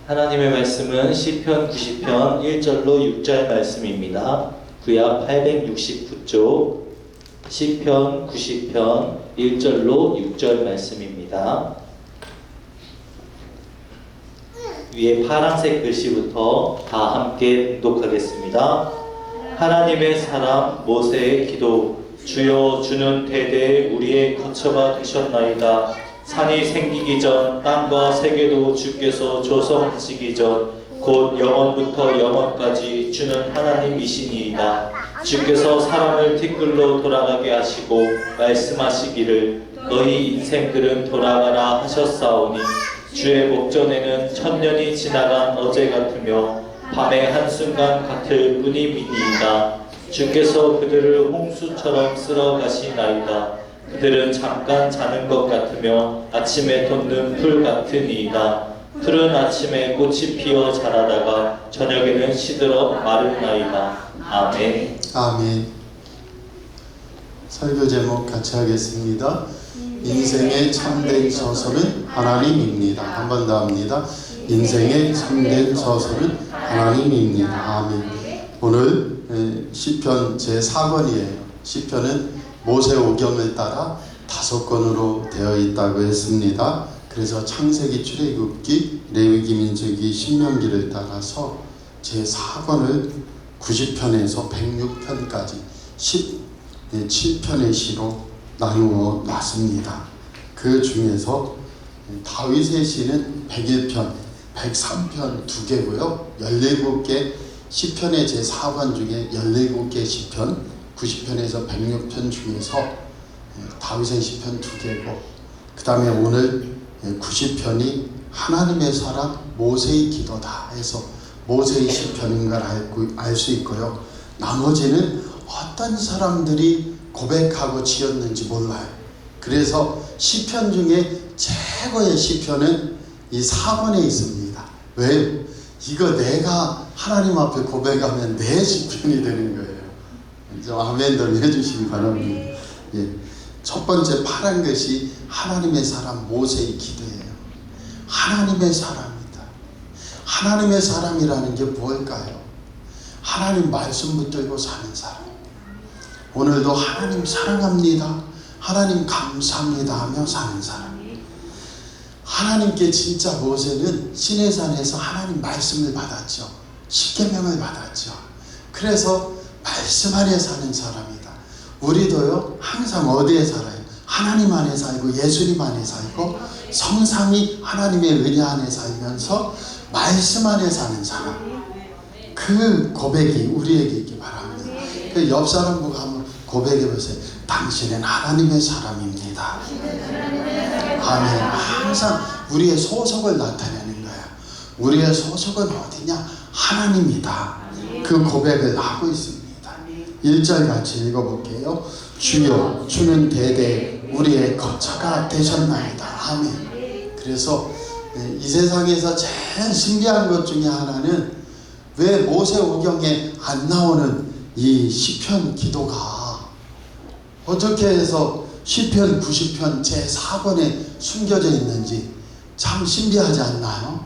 하나님의 말씀은 시편 90편 1절로 6절 말씀입니다. 구약 869쪽 시편 90편 1절로 6절 말씀입니다. 위에 파란색 글씨부터 다 함께 봉독하겠습니다. 하나님의 사람 모세의 기도. 주여, 주는 대대 우리의 거처가 되셨나이다. 산이 생기기 전 땅과 세계도 주께서 조성하시기 전 곧 영원부터 영원까지 주는 하나님이시니이다. 주께서 사람을 티끌로 돌아가게 하시고 말씀하시기를 너희 인생들은 돌아가라 하셨사오니 주의 목전에는 천년이 지나간 어제 같으며 밤의 한순간 같을 뿐임이니이다. 주께서 그들을 홍수처럼 쓸어 가시나이다. 그들은 잠깐 자는 것 같으며 아침에 돋는 풀 같으니이다. 풀은 아침에 꽃이 피어 자라다가 저녁에는 시들어 마르나이다. 아멘. 아멘. 설교 제목 같이 하겠습니다. 인생의 참된 저서는 하나님입니다. 한 번 더 합니다. 인생의 참된 저서는 하나님입니다. 아멘. 오늘 시편 제4권이에요. 시편은 모세오경을 따라 5권으로 되어 있다고 했습니다. 그래서 창세기, 출애굽기, 레위기, 민수기, 신명기를 따라서 제4권을 90편에서 106편까지 17편의 시로 나누어 놨습니다. 그 중에서 다윗의 시는 101편, 103편 2개고요. 17개 시편의 제4권 중에 17개 시편, 90편에서 106편 중에서 다윗의 시편 2개고, 그 다음에 오늘 90편이 하나님의 사람 모세의 기도다 해서 모세의 시편인 걸 알 수 있고요. 나머지는 어떤 사람들이 고백하고 지었는지 몰라요. 그래서 시편 중에 최고의 시편은 이 4권에 있습니다. 왜? 이거 내가 하나님 앞에 고백하면 내 시편이 되는 거예요. 좀 아멘들 해주시기 바랍니다. 예. 첫 번째 파란 것이 하나님의 사람 모세의 기도예요. 하나님의 사람이다. 하나님의 사람이라는 게 뭘까요? 하나님 말씀 붙들고 사는 사람. 오늘도 하나님 사랑합니다, 하나님 감사합니다 하며 사는 사람. 하나님께 진짜 모세는 시내산에서 하나님 말씀을 받았죠. 십계명을 받았죠. 그래서 말씀 안에 사는 사람이다. 우리도요, 항상 어디에 살아요? 하나님 안에 살고 예수님 안에 살고 성삼위 하나님의 은혜 안에 살면서 말씀 안에 사는 사람. 그 고백이 우리에게 있기 바랍니다. 그 옆 사람 보고 한번 고백해 보세요. 당신은 하나님의 사람입니다. 아멘. 항상 우리의 소속을 나타내는 거야. 우리의 소속은 어디냐? 하나님이다. 그 고백을 하고 있습니다. 1절 같이 읽어볼게요. 주여, 주는 대대 우리의 거처가 되셨나이다. 아멘. 그래서 이 세상에서 제일 신기한 것 중에 하나는 왜 모세오경에 안 나오는 이 시편 기도가 어떻게 해서 시편 90편 제4권에 숨겨져 있는지 참 신비하지 않나요?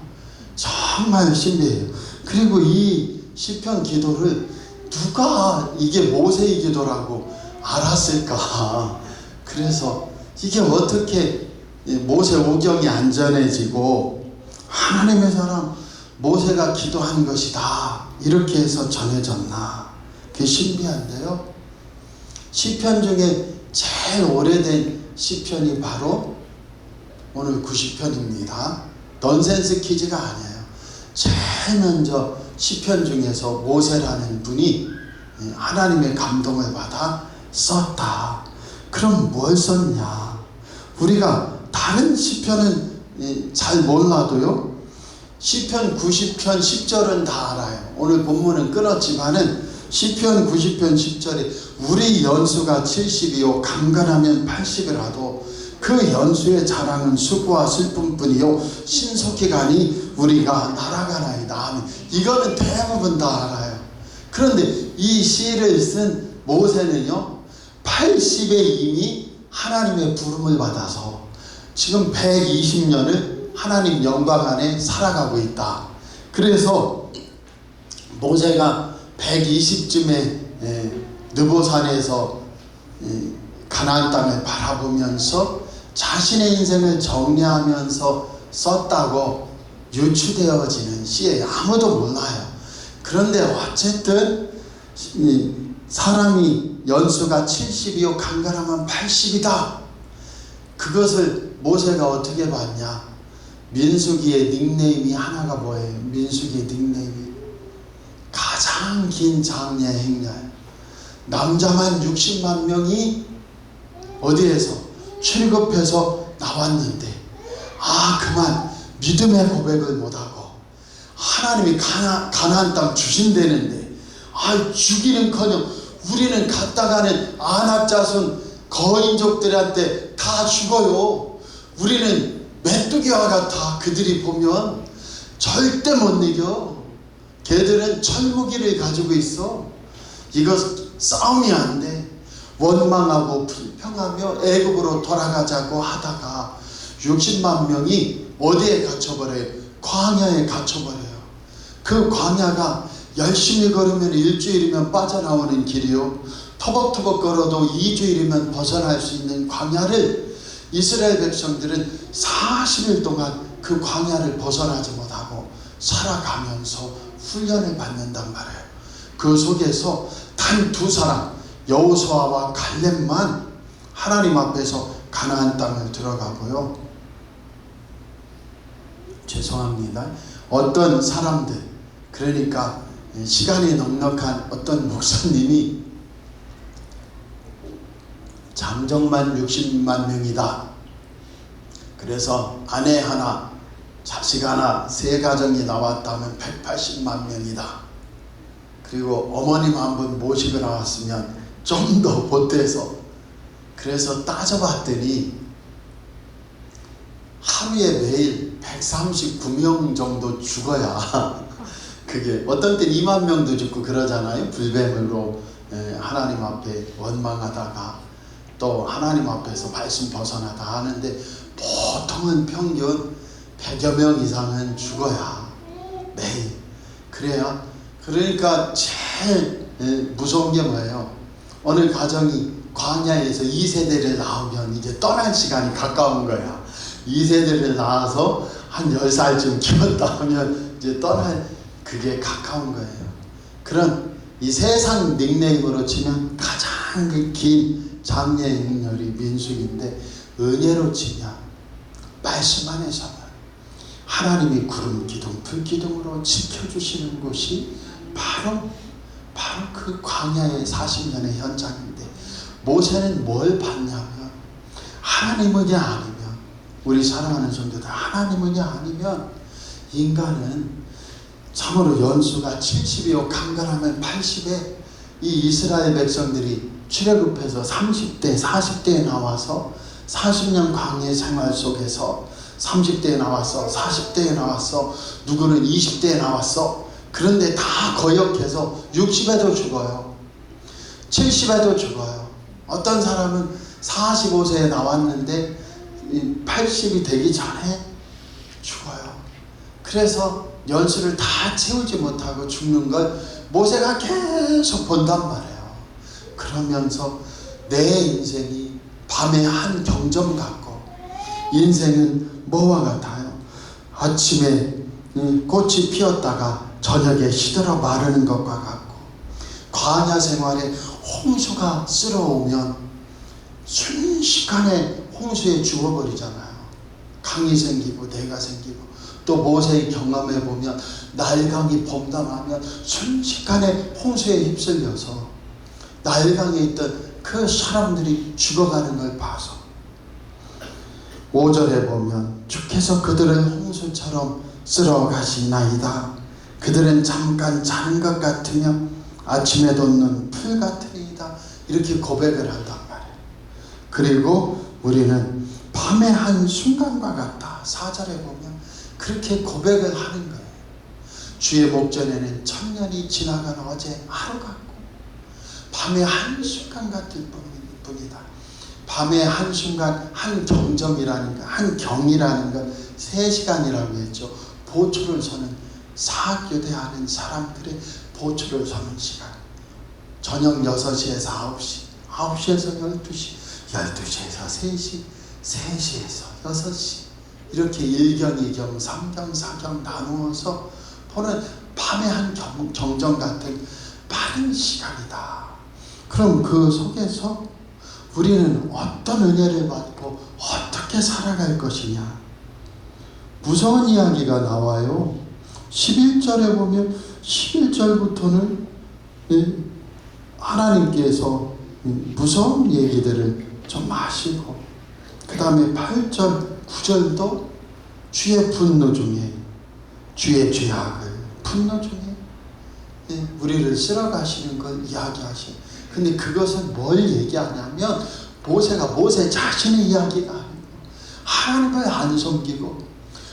정말 신비해요. 그리고 이 시편 기도를 누가 이게 모세의 기도라고 알았을까? 그래서 이게 어떻게 모세오경이 안전해지고 하나님의 사람 모세가 기도한 것이다 이렇게 해서 전해졌나? 그게 신비한데요. 시편 중에 제일 오래된 시편이 바로 오늘 90편입니다. 넌센스 퀴즈가 아니에요. 제일 먼저 시편 중에서 모세라는 분이 하나님의 감동을 받아 썼다. 그럼 뭘 썼냐? 우리가 다른 시편은 잘 몰라도요, 시편 90편 10절은 다 알아요. 오늘 본문은 끊었지만은 시편 90편 10절에 우리 연수가 70이요 강건하면 80이라도 그 연수의 자랑은 수고와 슬픔뿐이요 신속히 가니 우리가 날아가나이다. 아멘. 이거는 대부분 다 알아요. 그런데 이 시를 쓴 모세는요 80에 이미 하나님의 부름을 받아서 지금 120년을 하나님 영광 안에 살아가고 있다. 그래서 모세가 120쯤에 느보산에서 가나안 땅을 바라보면서 자신의 인생을 정리하면서 썼다고 유추되어지는 시에 아무도 몰라요. 그런데 어쨌든 사람이 연수가 70이요 강건하면 80이다. 그것을 모세가 어떻게 봤냐? 민수기의 닉네임이 하나가 뭐예요? 민수기의 닉네임이 가장 긴 장례 행렬. 남자만 60만 명이 어디에서 출급해서 나왔는데 그만 믿음의 고백을 못하고 하나님이 가나안 땅 주신다는데 죽이는커녕 우리는 갔다가는 아낙 자손 거인족들한테 다 죽어요. 우리는 메뚜기와 같아. 그들이 보면 절대 못 이겨. 걔들은 철무기를 가지고 있어. 이거 싸움이 안 돼. 원망하고 불평하며 애굽으로 돌아가자고 하다가 60만 명이 어디에 갇혀버려요? 광야에 갇혀버려요. 그 광야가 열심히 걸으면 일주일이면 빠져나오는 길이요, 터벅터벅 걸어도 2주일이면 벗어날 수 있는 광야를 이스라엘 백성들은 40일 동안 그 광야를 벗어나지 못하고 살아가면서 훈련을 받는단 말이에요. 그 속에서 단 두 사람, 여호수아와 갈렙만 하나님 앞에서 가나안 땅을 들어가고요. 죄송합니다. 어떤 사람들, 그러니까 시간이 넉넉한 어떤 목사님이 장정만 60만 명이다. 그래서 아내 하나, 자식 하나, 세 가정이 나왔다면 180만 명이다. 그리고 어머님 한 분 모시고 나왔으면 좀 더 보태서, 그래서 따져봤더니 하루에 매일 139명 정도 죽어야 그게 어떤 때는 2만 명도 죽고 그러잖아요. 불뱀으로 하나님 앞에 원망하다가 또 하나님 앞에서 말씀 벗어나다 하는데 보통은 평균 100여 명 이상은 죽어야 매일. 그래야 그러니까 제일 무서운 게 뭐예요? 어느 가정이 광야에서 2세대를 낳으면 이제 떠날 시간이 가까운 거야. 2세대를 낳아서 한 10살쯤 키웠다 하면 이제 떠날 그게 가까운 거예요. 그런 이 세상 닉네임으로 치면 가장 긴 장례 행렬이 민수기인데, 은혜로 치면 말씀 안에서는 하나님이 구름 기둥 불 기둥으로 지켜주시는 곳이 바로 그 광야의 40년의 현장인데, 모세는 뭘 봤냐면 하나님은이 아니면, 우리 사랑하는 성도들, 하나님은이 아니면 인간은 참으로 연수가 70이요 강건하면 80에 이 이스라엘 백성들이 출애굽해서 30대 40대에 나와서 40년 광야 생활 속에서 30대에 나왔어, 40대에 나왔어, 누구는 20대에 나왔어. 그런데 다 거역해서 60에도 죽어요, 70에도 죽어요. 어떤 사람은 45세에 나왔는데 80이 되기 전에 죽어요. 그래서 연수를 다 채우지 못하고 죽는 걸 모세가 계속 본단 말이에요. 그러면서 내 인생이 밤의 한 경점 같고, 인생은 뭐와 같아요? 아침에 꽃이 피었다가 저녁에 시들어 마르는 것과 같고, 광야 생활에 홍수가 쓸어오면 순식간에 홍수에 죽어버리잖아요. 강이 생기고 내가 생기고, 또 모세의 경험해 보면 나일강이 범람하면 순식간에 홍수에 휩쓸려서 나일강에 있던 그 사람들이 죽어가는 걸 봐서 5절에 보면 주께서 그들을 홍수처럼 쓸어 가시나이다. 그들은 잠깐 자는 것 같으며 아침에 돋는 풀 같으리이다. 이렇게 고백을 한단 말이에요. 그리고 우리는 밤의 한 순간과 같다. 4절에 보면 그렇게 고백을 하는 거예요. 주의 목전에는 천년이 지나간 어제 하루 같고 밤의 한 순간 같을 뿐이다. 밤의 한 순간, 한 경점이라는 것, 한 경이라는 것 3시간이라고 했죠. 보초를 서는 사교대하는 사람들의 보초를 서는 시간. 저녁 6시에서 9시, 9시에서 12시, 12시에서 3시, 3시에서 6시, 이렇게 1경, 2경, 3경, 4경 나누어서 보는 밤의 한 정정 같은 빠른 시간이다. 그럼 그 속에서 우리는 어떤 은혜를 받고 어떻게 살아갈 것이냐? 무서운 이야기가 나와요. 11절에 보면 11절부터는 하나님께서 무서운 얘기들을 좀 하시고, 그 다음에 8절, 9절도 주의 분노 중에, 주의 죄악을 분노 중에 우리를 쓸어가시는 걸 이야기하시고, 근데 그것은 뭘 얘기하냐면 모세 자신의 이야기가 아니고 하나님을 안 섬기고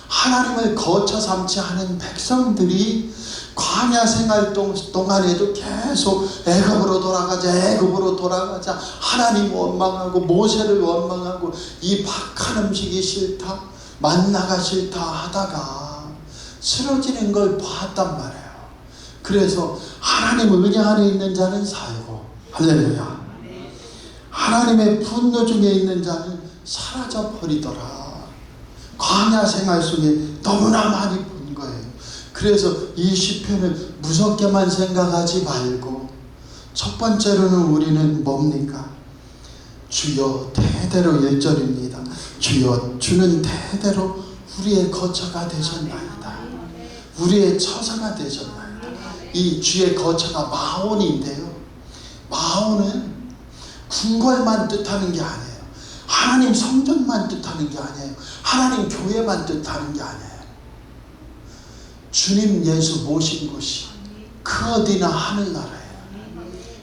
하나님을 거처 삼지 않은 백성들이 광야 생활 동안에도 계속 애굽으로 돌아가자 하나님 원망하고 모세를 원망하고 이 박한 음식이 싫다, 만나가 싫다 하다가 쓰러지는 걸 봤단 말이에요. 그래서 하나님 은혜 안에 있는 자는 살고, 할렐루야, 하나님의 분노 중에 있는 자는 사라져 버리더라. 광야 생활 속에 너무나 많이 본 거예요. 그래서 이 시편을 무섭게만 생각하지 말고, 첫 번째로는 우리는 뭡니까? 주여, 대대로 1절입니다. 주여, 주는 대대로 우리의 거처가 되셨나이다. 우리의 처사가 되셨나이다. 이 주의 거처가 마온인데요, 마온은 궁궐만 뜻하는 게 아니에요. 하나님 성전만 뜻하는 게 아니에요. 하나님 교회만 뜻하는 게 아니에요. 주님 예수 모신 곳이 그 어디나 하늘나라예요.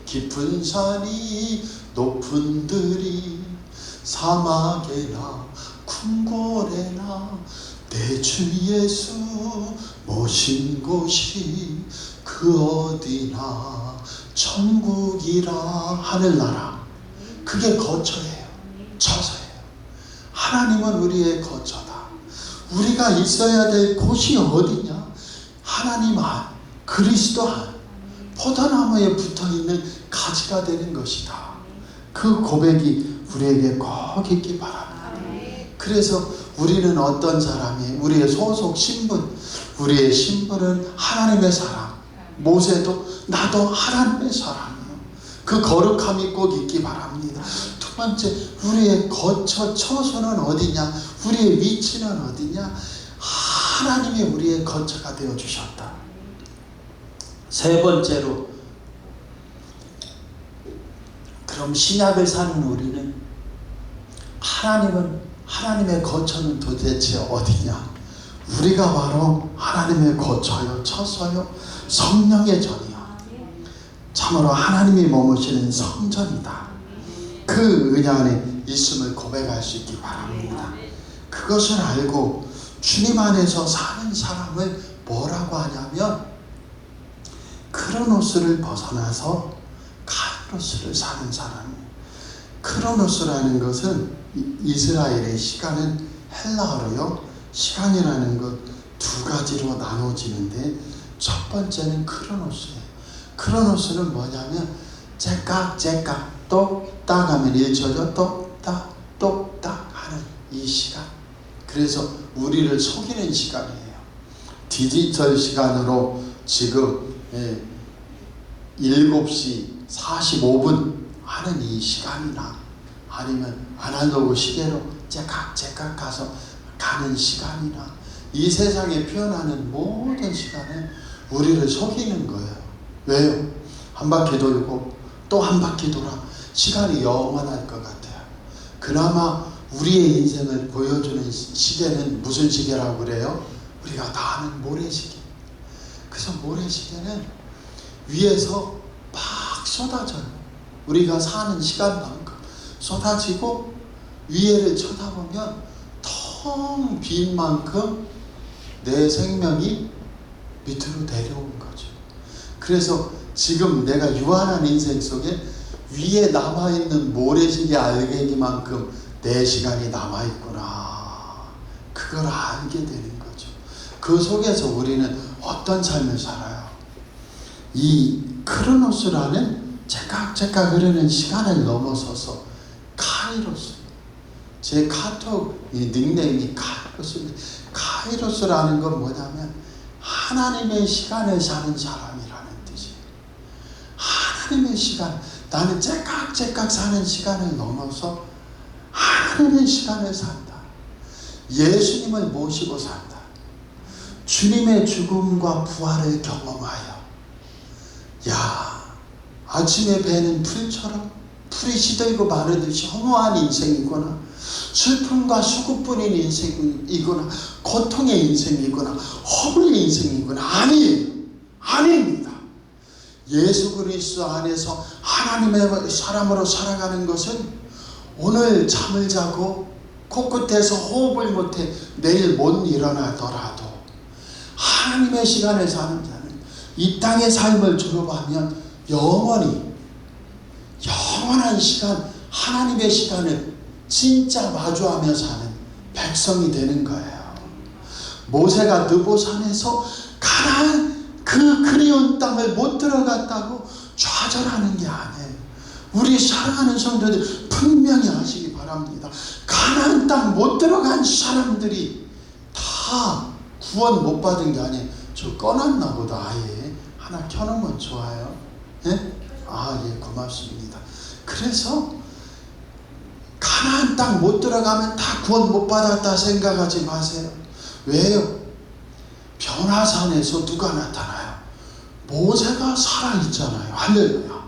깊은 산이 높은 들이 사막에나 궁궐에나 내 주 예수 모신 곳이 그 어디나 천국이라. 하늘나라, 그게 거처예요. 처소예요. 하나님은 우리의 거처다. 우리가 있어야 될 곳이 어디냐? 하나님 안, 그리스도 안, 포도나무에 붙어있는 가지가 되는 것이다. 그 고백이 우리에게 꼭 있기 바랍니다. 그래서 우리는 어떤 사람이, 우리의 소속 신분, 우리의 신분은 하나님의 사람. 모세도 나도 하나님의 사람이에요. 그 거룩함이 꼭 있기 바랍니다. 두 번째, 우리의 거처, 처소는 어디냐? 우리의 위치는 어디냐? 하나님이 우리의 거처가 되어주셨다. 세 번째로, 그럼 신약을 사는 우리는 하나님의 거처는 도대체 어디냐? 우리가 바로 하나님의 거처요, 처소요, 성령의 전이요, 참으로 하나님이 머무시는 성전이다. 그 은혜 안에 있음을 고백할 수 있기 바랍니다. 그것을 알고 주님 안에서 사는 사람을 뭐라고 하냐면 크로노스를 벗어나서 카이로스를 사는 사람이에요. 크로노스라는 것은 이스라엘의 시간은 헬라어로요, 시간이라는 것 두 가지로 나눠지는데, 첫 번째는 크로노스예요. 크로노스는 뭐냐면 째깍 똑딱 하면 1초죠. 똑딱 하는 이 시간. 그래서 우리를 속이는 시간이에요. 디지털 시간으로 지금 7시 45분 하는 이 시간이나, 아니면 아날로그 시계로 째깍 가서 가는 시간이나, 이 세상에 표현하는 모든 시간은 우리를 속이는 거예요. 왜요? 한 바퀴 돌고 또 한 바퀴 돌아 시간이 영원할 것 같아요. 그나마 우리의 인생을 보여주는 시계는 무슨 시계라고 그래요? 우리가 다 아는 모래시계. 그래서 모래시계는 위에서 막 쏟아져요. 우리가 사는 시간만큼 쏟아지고, 위에를 쳐다보면 텅 빈 만큼 내 생명이 밑으로 내려온 거죠. 그래서 지금 내가 유한한 인생 속에 위에 남아있는 모래시계 알갱이만큼 내 시간이 남아있구나, 그걸 알게 되는 거죠. 그 속에서 우리는 어떤 삶을 살아요? 이 크로노스라는 제깍제깍 흐르는 시간을 넘어서서 카이로스, 제 카톡 닉네임이 카이로스입니다. 카이로스라는 건 뭐냐면 하나님의 시간을 사는 사람이라는 뜻이에요. 하나님의 시간, 나는 째깍째깍 사는 시간을 넘어서 하나님의 시간을 산다. 예수님을 모시고 산다. 주님의 죽음과 부활을 경험하여, 야, 아침에 배는 풀처럼 풀이 시들고 마르듯이 허무한 인생이구나, 슬픔과 수고뿐인 인생이구나, 고통의 인생이구나, 허물의 인생이구나. 아닙니다. 예수 그리스도 안에서 하나님의 사람으로 살아가는 것은 오늘 잠을 자고 코끝에서 호흡을 못해 내일 못 일어나더라도 하나님의 시간을 사는 자는 이 땅의 삶을 졸업하면 영원한 시간, 하나님의 시간을 진짜 마주하며 사는 백성이 되는 거예요. 모세가 느보산에서 가나안 그 그리운 땅을 못 들어갔다고 좌절하는 게 아니에요. 우리 사랑하는 성도들 분명히 아시기 바랍니다. 가나안 땅 못 들어간 사람들이 다 구원 못 받은 게 아니에요. 저 꺼놨나 보다. 아예 하나 켜놓으면 좋아요. 예? 예, 고맙습니다. 그래서 가나안 땅 못 들어가면 다 구원 못 받았다 생각하지 마세요. 왜요? 변화산에서 누가 나타나요? 모세가 살아있잖아요. 할렐루야.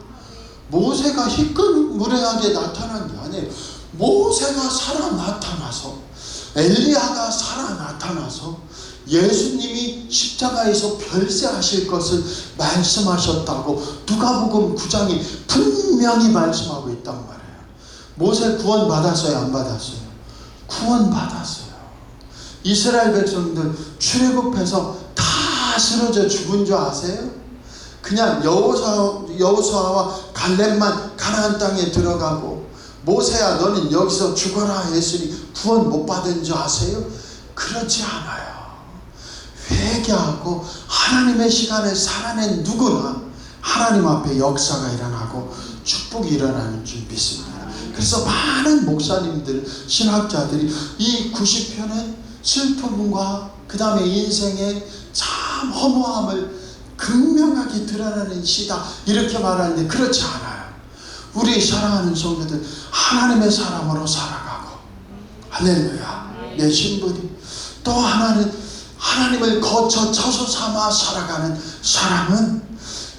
모세가 희끈무례하게 나타난 게 아니에요. 모세가 살아 나타나서, 엘리야가 살아 나타나서 예수님이 십자가에서 별세하실 것을 말씀하셨다고 누가복음 9장이 분명히 말씀하고 있단 말이에요. 모세 구원 받았어요? 안 받았어요? 구원 받았어요. 이스라엘 백성들 출애굽해서 다 쓰러져 죽은 줄 아세요? 그냥 여호수아와 갈렙만 가나안 땅에 들어가고, 모세야 너는 여기서 죽어라 했으니 구원 못 받은 줄 아세요? 그렇지 않아요. 회개하고 하나님의 시간을 살아낸 누구나 하나님 앞에 역사가 일어나고 축복이 일어나는 줄 믿습니다. 그래서 많은 목사님들, 신학자들이 이 90편의 슬픔과 그 다음에 인생의 참 허무함을 극명하게 드러나는 시다 이렇게 말하는데, 그렇지 않아요. 우리 사랑하는 성도들 하나님의 사람으로 살아가고, 할렐루야, 내 신분이 또 하나님을 거쳐 처소 삼아 살아가는 사람은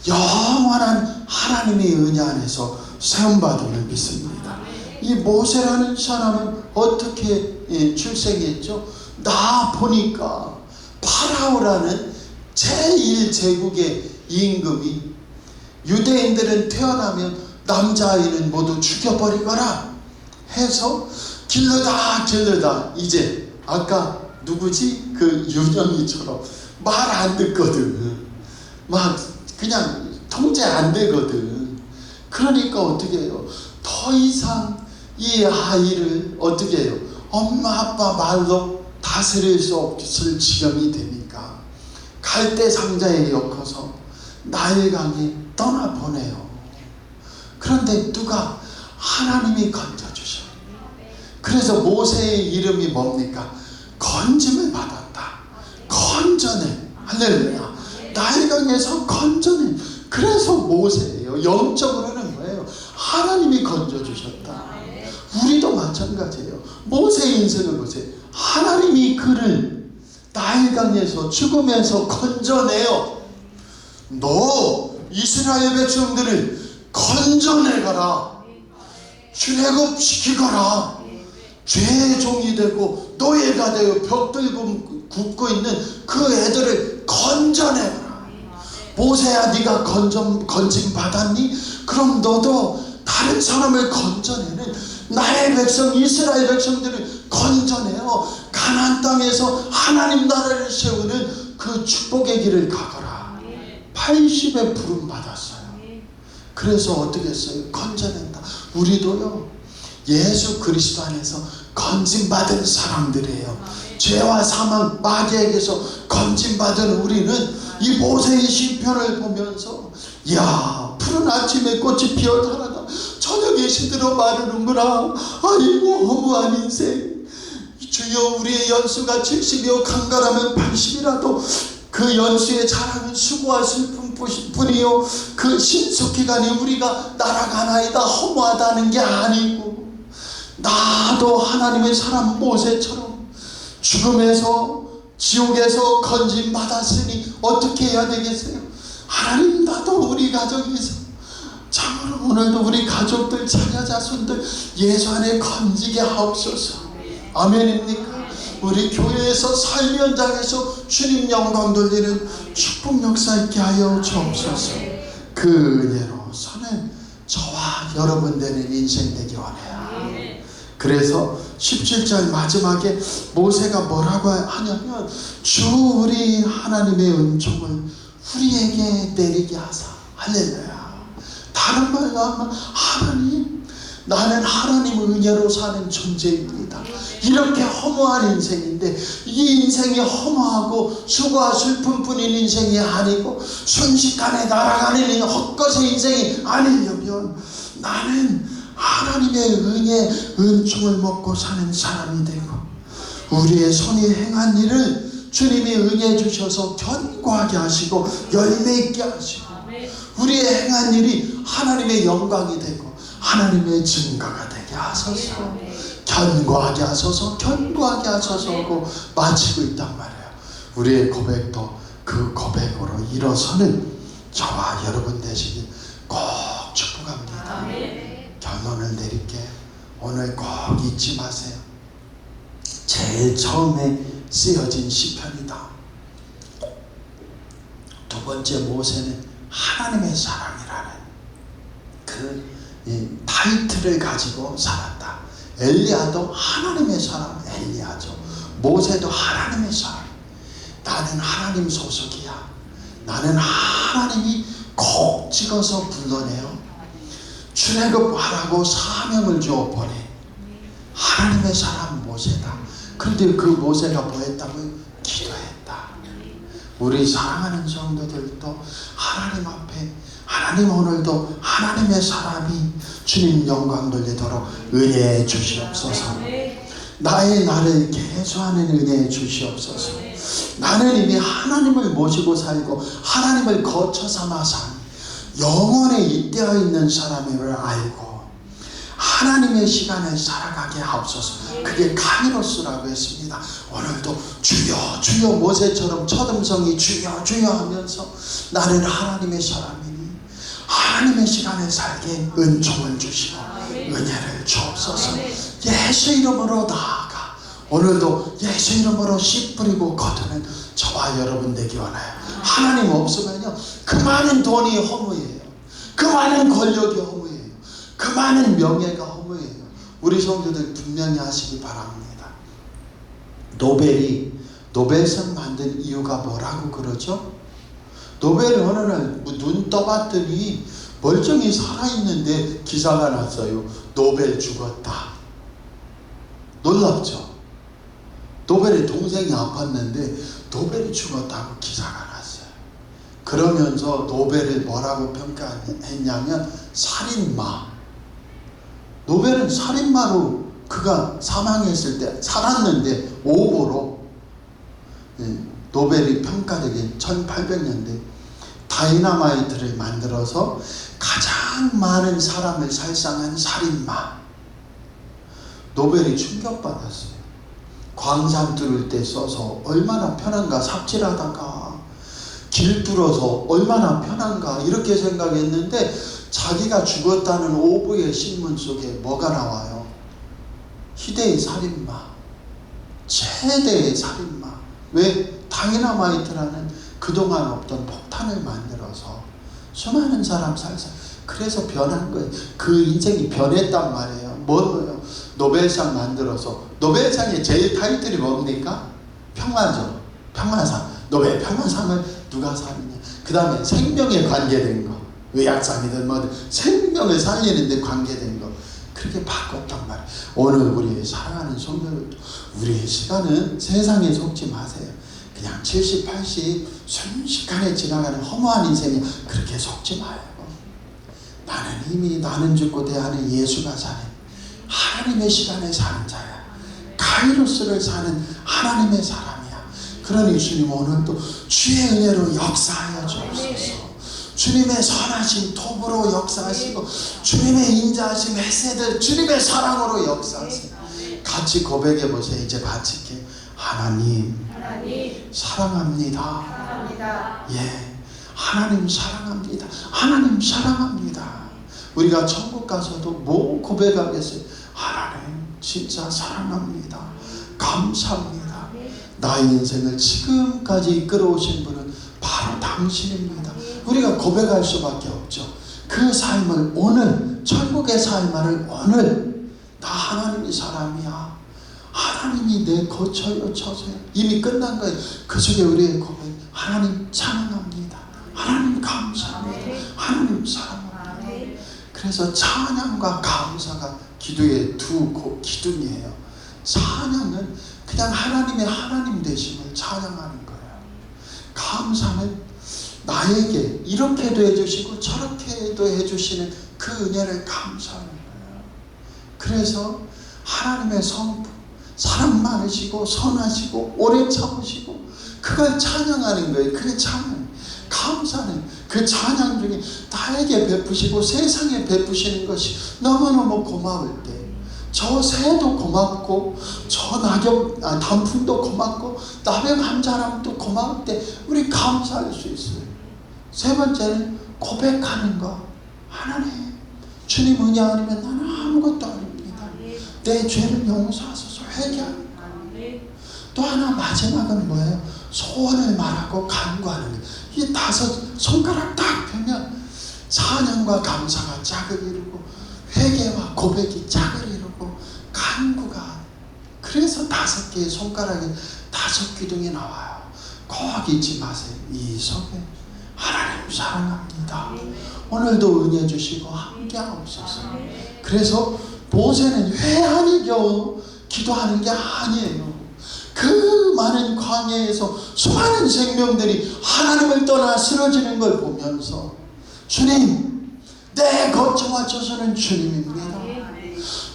영원한 하나님의 은혜 안에서 세움받음을 믿습니다. 이 모세라는 사람은 어떻게 출생했죠? 나 보니까 파라오라는 제1제국의 임금이 유대인들은 태어나면 남자아이는 모두 죽여버리거라 해서 길르다 이제 아까 누구지? 그 윤영이처럼 말 안 듣거든. 막 그냥 통제 안 되거든. 그러니까 어떻게 해요? 더 이상 이 아이를 어떻게 해요? 엄마 아빠 말로 다스릴 수 없을 지경이 되니까 갈대 상자에 엮어서 나일강에 떠나보내요. 그런데 누가? 하나님이 건져주셔. 그래서 모세의 이름이 뭡니까? 건짐을 받았다. 건져내. 할렐루야. 나일강에서 건져내. 그래서 모세예요. 영적으로는 뭐예요? 하나님이 건져주셨다. 우리도 마찬가지예요. 모세의 인생을 보세요. 하나님이 그를 나일강에서 죽음에서 건져내요. 너 이스라엘 백성들을 건져내가라. 출애굽시키거라. 죄의 종이 되고 노예가 되어 벽 들고 굽고 있는 그 애들을 건져내라. 모세야, 네가 건짐 받았니? 그럼 너도 다른 사람을 건져내는 나의 백성 이스라엘 백성들을 건져내어 가나안 땅에서 하나님 나라를 세우는 그 축복의 길을 가거라. 80의 부름 받았어요. 그래서 어떻게 했어요? 건져낸다. 우리도요, 예수 그리스도 안에서 건짐 받은 사람들이에요. 죄와 사망 마귀에게서 건진받은 우리는 이 모세의 시편을 보면서 야 푸른 아침에 꽃이 피어 자라다 저녁에 시들어 마르는구나. 아이고 허무한 인생. 주여 우리의 연수가 70이요 강가라면 80이라도 그 연수의 자랑은 수고와 슬픔 뿐이요 그 신속기간이 우리가 날아가나이다 허무하다는 게 아니고, 나도 하나님의 사람 모세처럼 죽음에서 지옥에서 건짐받았으니 어떻게 해야 되겠어요? 하나님, 나도 우리 가정에서 참으로 오늘도 우리 가족들 자녀 자손들 예수 안에 건지게 하옵소서. 아멘입니까? 우리 교회에서 삶의 현장에서 주님 영광 돌리는 축복 역사 있게 하여 주옵소서. 그 은혜로 선은 저와 여러분 되는 인생 되기 원해요. 그래서 17절 마지막에 모세가 뭐라고 하냐면 주 우리 하나님의 은총을 우리에게 내리게 하사. 할렐루야. 다른 말로 하면 하나님, 나는 하나님의 은혜로 사는 존재입니다. 이렇게 허무한 인생인데 이 인생이 허무하고 수고와 슬픔뿐인 인생이 아니고 순식간에 날아가는 헛것의 인생이 아니려면 나는 하나님의 은혜, 은총을 먹고 사는 사람이 되고 우리의 손이 행한 일을 주님이 은혜 주셔서 견고하게 하시고 열매 있게 하시고 우리의 행한 일이 하나님의 영광이 되고 하나님의 증거가 되게 하소서. 견고하게 하소서, 견고하게 하소서고 마치고 있단 말이에요. 우리의 고백도 그 고백으로 일어서는 저와 여러분 되시길 꼭 축복합니다. 결론을 내릴게요. 오늘 꼭 잊지 마세요. 제일 처음에 쓰여진 시편이다. 두 번째 모세는 하나님의 사람이라는 그 타이틀을 가지고 살았다. 엘리야도 하나님의 사람 엘리야죠. 모세도 하나님의 사람. 나는 하나님 소속이야. 나는 하나님이 콕 찍어서 불러내요. 출애굽하라고 사명을 주어 보내. 하나님의 사람 모세다. 그런데 그 모세가 뭐 했다고요? 기도했다. 우리 사랑하는 성도들도 하나님 앞에 하나님 오늘도 하나님의 사람이 주님 영광 돌리도록 은혜해 주시옵소서. 나의 나를 개수하는 은혜해 주시옵소서. 나는 이미 하나님을 모시고 살고 하나님을 거쳐 삼아 산 영원에 잇대어 있는 사람임을 알고 하나님의 시간을 살아가게 하옵소서. 그게 카이로스라고 했습니다. 오늘도 주여 주여 모세처럼 첫 음성이 주여 주여 하면서 나는 하나님의 사람이니 하나님의 시간을 살게 은총을 주시고 은혜를 주옵소서. 예수 이름으로 나아가 오늘도 예수 이름으로 씨 뿌리고 거두는 저와 여러분 되기 원해요. 하나님 없으면요 그 많은 돈이 허무해요. 그 많은 권력이 허무해요. 그 많은 명예가 허무해요. 우리 성도들 분명히 하시기 바랍니다. 노벨이 노벨상 만든 이유가 뭐라고 그러죠? 노벨이 어느 날 눈 떠봤더니 멀쩡히 살아있는데 기사가 났어요. 노벨 죽었다. 놀랍죠? 노벨의 동생이 아팠는데 노벨이 죽었다고 기사가 났어요. 그러면서 노벨을 뭐라고 평가했냐면 살인마. 노벨은 살인마로 그가 사망했을 때 살았는데 오보로 노벨이 평가되긴 1800년대 다이너마이트를 만들어서 가장 많은 사람을 살상한 살인마. 노벨이 충격받았어요. 광산 뚫을 때 써서 얼마나 편한가. 삽질하다가 길 뚫어서 얼마나 편한가 이렇게 생각했는데 자기가 죽었다는 오보의 신문 속에 뭐가 나와요? 희대의 살인마, 최대의 살인마. 왜? 다이너마이트라는 그동안 없던 폭탄을 만들어서 수많은 사람 살살. 그래서 변한 거예요. 그 인생이 변했단 말이에요. 뭐예요? 노벨상 만들어서. 노벨상의 제일 타이틀이 뭡니까? 평화죠. 평화상. 노벨 평화상을 누가 사느냐. 그 다음에 생명에 관계된 거. 의학상이든 뭐든 생명을 살리는 데 관계된 거. 그렇게 바꿨단 말이에요. 오늘 우리 사랑하는 성도들, 우리의 시간은 세상에 속지 마세요. 그냥 70, 80 순식간에 지나가는 허무한 인생에 그렇게 속지 마요. 나는 이미 나는 죽고 대하는 예수가 사는 하나님의 시간에 사는 자야. 카이로스를 사는 하나님의 사람이야. 그러니 주님 오늘도 주의 은혜로 역사하여 주옵소서. 주님의 선하신 톱으로 역사하시고 주님의 인자하심 헤세드 주님의 사랑으로 역사하시고 같이 고백해 보세요. 이제 바칠게요. 하나님 사랑합니다. 예, 하나님 사랑합니다. 하나님 사랑합니다. 우리가 천국 가서도 뭐 고백하겠어요? 하나님 진짜 사랑합니다. 감사합니다. 나의 인생을 지금까지 이끌어오신 분은 바로 당신입니다. 우리가 고백할 수밖에 없죠. 그 삶을 오늘, 천국의 삶을 오늘 나 하나님이 사람이야. 하나님이 내 거쳐요 쳐서요. 이미 끝난 거예요. 그 속에 우리의 고백, 하나님 찬양합니다. 하나님 감사합니다. 하나님 사랑합니다. 그래서 찬양과 감사가 기도의 두 기둥이에요. 찬양은 그냥 하나님의 하나님 되심을 찬양하는 거예요. 감사는 나에게 이렇게도 해주시고 저렇게도 해주시는 그 은혜를 감사하는 거예요. 그래서 하나님의 성품, 사랑 많으시고 선하시고 오래 참으시고 그걸 찬양하는 거예요. 그게 찬양. 감사는 그 찬양 중에 나에게 베푸시고 세상에 베푸시는 것이 너무너무 고마울 때, 저 새도 고맙고 저 낙엽 단풍도 고맙고 나병 한 사람도 고마울 때 우리 감사할 수 있어요. 세 번째는 고백하는 것. 하나님 주님 은혜 아니면 나는 아무것도 아닙니다. 내 죄를 용서하소서. 회개하는 것. 또 하나 마지막은 뭐예요? 소원을 말하고 간구하는 것. 이 5 손가락 딱 펴면 찬양과 감사가 짝을 이루고 회개와 고백이 짝을 이루고 간구가, 그래서 5개의 손가락에 5 기둥이 나와요. 꼭 잊지 마세요. 이 속에 하나님 사랑합니다. 오늘도 은혜 주시고 함께 하옵소서. 그래서 모세는 회한이 겨우 기도하는 게 아니에요. 그 많은 광야에서 수많은 생명들이 하나님을 떠나 쓰러지는 걸 보면서 주님, 내 거처와 처소는 주님입니다.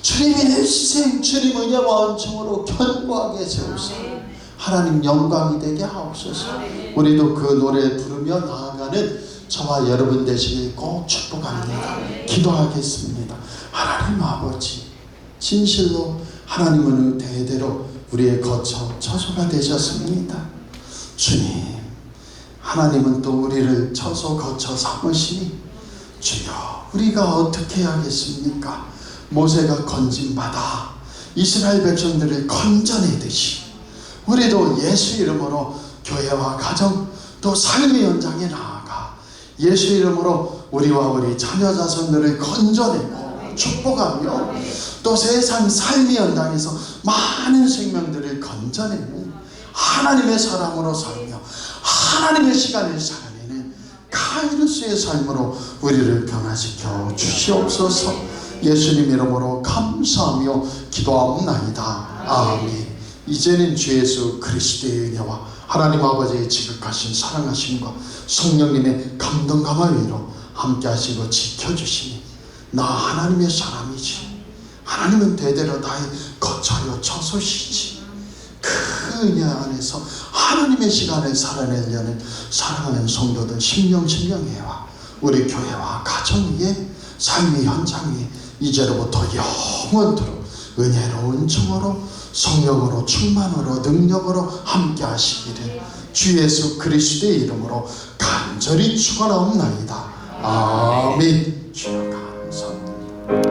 주님의 일생 주님 은혜와 은총으로 견고하게 세우사 하나님 영광이 되게 하옵소서. 우리도 그 노래 부르며 나아가는 저와 여러분 되시길 꼭 축복합니다. 기도하겠습니다. 하나님 아버지, 진실로 하나님은 대대로 우리의 거처 처소가 되셨습니다. 주님, 하나님은 또 우리를 처소 거처 삼으시니 주여, 우리가 어떻게 해야겠습니까? 모세가 건진받아 이스라엘 백성들을 건져내듯이 우리도 예수 이름으로 교회와 가정 또 삶의 현장에 나아가 예수 이름으로 우리와 우리 자녀 자손들을 건져내고 축복하며 또 세상 삶의 현장에서 많은 생명들을 건져내는 하나님의 사람으로 살며 하나님의 시간을 살아내는 카이로스의 삶으로 우리를 변화시켜 주시옵소서. 예수님 이름으로 감사하며 기도하옵나이다. 아멘. 이제는 주 예수 그리스도의 은혜와 하나님 아버지의 지극하신 사랑하심과 성령님의 감동감화 위로 함께 하시고 지켜주시니 나 하나님의 사람이지, 하나님은 대대로 나의 거처요 처소시지, 그 은혜 안에서 하나님의 시간을 살아내려는 사랑하는 성도들 심령해와 우리 교회와 가정 위에 삶의 현장 위에 이제로부터 영원토록 은혜로 은총으로 성령으로 충만으로 능력으로 함께 하시기를 주 예수 그리스도의 이름으로 간절히 축원하옵나이다. 아멘. 주여 감사합니다.